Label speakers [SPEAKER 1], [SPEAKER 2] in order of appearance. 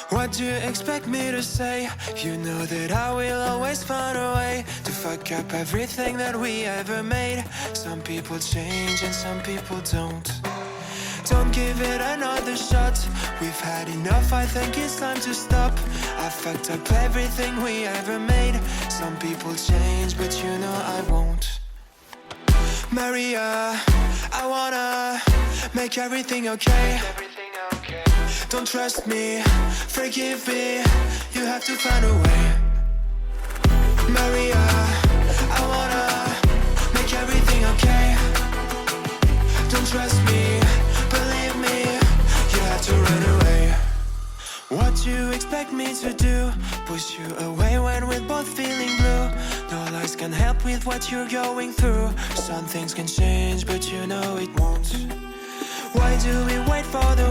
[SPEAKER 1] What do you expect me to say? You know that I will always find a way to fuck up everything that we ever made. Some people change and some people don't. Don't give it another shot. We've had enough, I think it's time to stop. I fucked up everything we ever made. Some people change, but you know I won't. Maria, I wanna make everything okay. Don't trust me, forgive me, you have to find a way. Maria, I wanna make everything okay. Don't trust me, believe me, you have to run away. What do you expect me to do? Push you away when we're both feeling blue. No lies can help with what you're going through. Some things can change, but you know it won't. Why do we wait for the